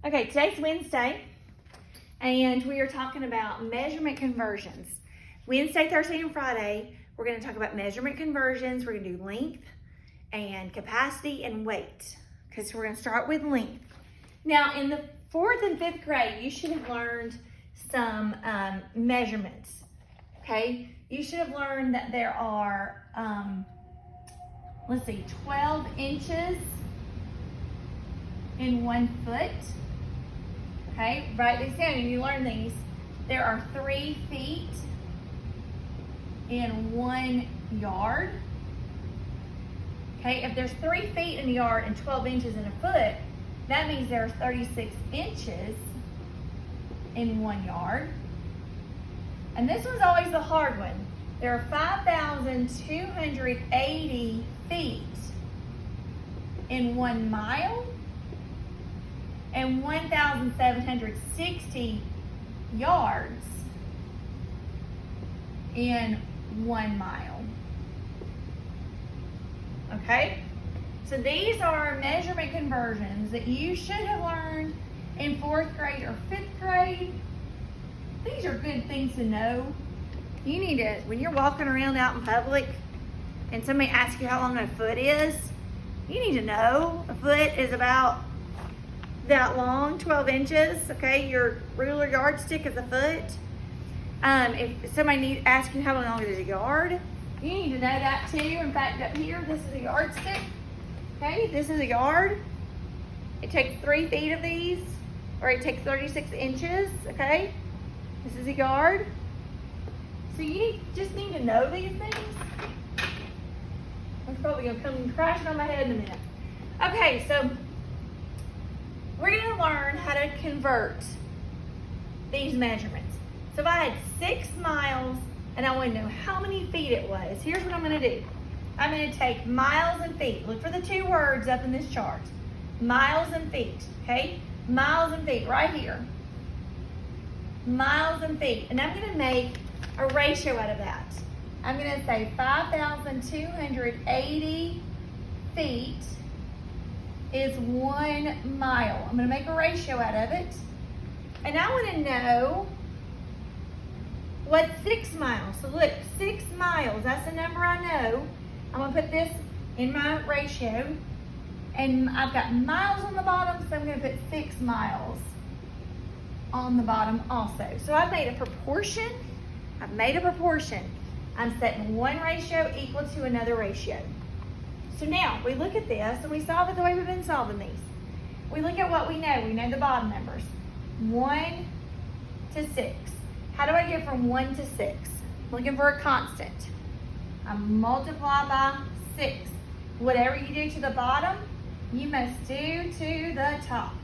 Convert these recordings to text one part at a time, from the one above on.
Okay, today's Wednesday, and we are talking about measurement conversions. Wednesday, Thursday, and Friday, we're going to talk about measurement conversions. We're going to do length and capacity and weight, because we're going to start with length. Now, in the 4th and 5th grade, you should have learned some measurements, okay? You should have learned that there are, 12 inches in 1 foot. Okay, write these down and you learn these. There are 3 feet in 1 yard. Okay, if there's 3 feet in a yard and 12 inches in a foot, that means there are 36 inches in 1 yard. And this one's always the hard one. There are 5,280 feet in 1 mile. And 1,760 yards in 1 mile. Okay? So these are measurement conversions that you should have learned in 4th grade or 5th grade. These are good things to know. You need to, when you're walking around out in public and somebody asks you how long a foot is, you need to know a foot is about that long, 12 inches, okay? Your ruler yardstick is a foot. If somebody asks you how long is a yard, you need to know that too. In fact, up here, this is a yardstick, okay? This is a yard. It takes 3 feet of these, or it takes 36 inches, okay? This is a yard. So you just need to know these things. I'm probably gonna come crashing on my head in a minute. Okay, so we're going to learn how to convert these measurements. So if I had 6 miles and I want to know how many feet it was, here's what I'm going to do. I'm going to take miles and feet. Look for the 2 words up in this chart. Miles and feet, okay? Miles and feet, right here. Miles and feet. And I'm going to make a ratio out of that. I'm going to say 5,280 feet is 1 mile. I'm going to make a ratio out of it. And I want to know what's 6 miles. So look, 6 miles, that's the number I know. I'm going to put this in my ratio. And I've got miles on the bottom, so I'm going to put 6 miles on the bottom also. So I've made a proportion. I'm setting one ratio equal to another ratio. So now we look at this and we solve it the way we've been solving these. We look at what we know. We know the bottom numbers. 1 to 6. How do I get from 1 to 6? I'm looking for a constant. I multiply by 6. Whatever you do to the bottom, you must do to the top.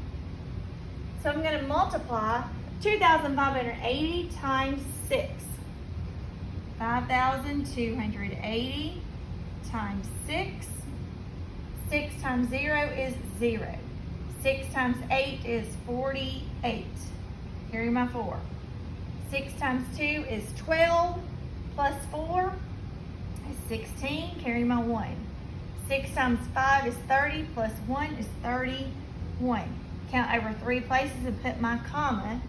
So I'm going to multiply 2,580 times 6. 5,280 times 6. 6 times 0 is 0. 6 times 8 is 48. Carry my 4. 6 times 2 is 12 plus 4 is 16. Carry my 1. 6 times 5 is 30 plus 1 is 31. Count over 3 places and put my comma.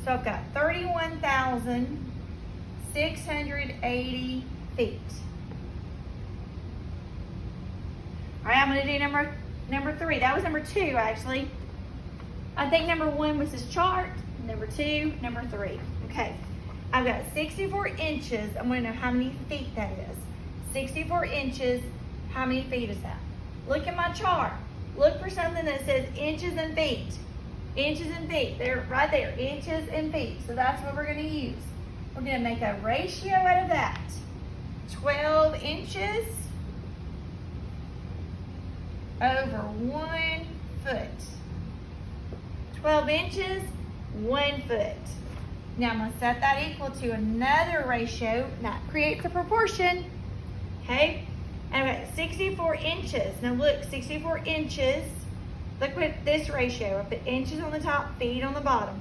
So I've got 31,680 feet. All right, I'm going to do number 3. That was number 2, actually. I think number 1 was this chart. Number 2, number 3. Okay, I've got 64 inches. I'm going to know how many feet that is. 64 inches, how many feet is that? Look at my chart. Look for something that says inches and feet. Inches and feet. They're right there, inches and feet. So that's what we're going to use. We're going to make a ratio out of that. 12 inches over 1 foot. 12 inches, 1 foot. Now I'm going to set that equal to another ratio. That creates a proportion. Okay? And I've got 64 inches. Now look, 64 inches. Look at this ratio. I put inches on the top, feet on the bottom.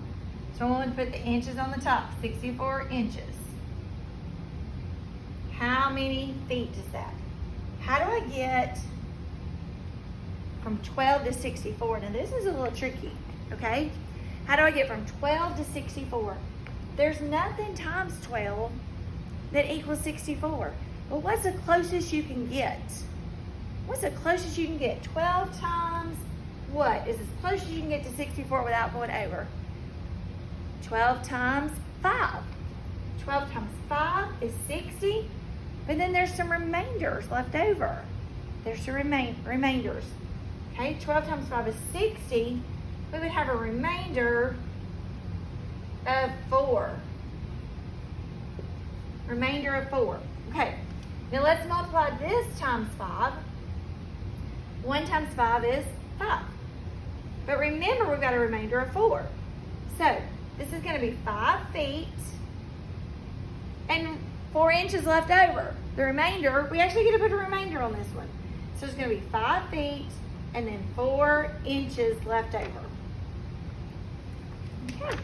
So I'm going to put the inches on the top, 64 inches. How many feet is that? How do I get from 12 to 64? Now this is a little tricky. okay? How do I get from 12 to 64? There's nothing times 12 that equals 64. Well, what's the closest you can get? What's the closest you can get? 12 times what is as close as you can get to 64 without going over? 12 times 5. 12 times 5 is 60, but then there's some remainders left over. There's some remainders. Okay, 12 times 5 is 60. We would have a remainder of 4. Remainder of 4. Okay, now let's multiply this times 5. 1 times 5 is 5. But remember, we've got a remainder of 4. So, this is going to be 5 feet and 4 inches left over. The remainder, we actually get to put a remainder on this one. So, it's going to be 5 feet and then 4 inches left over. Okay.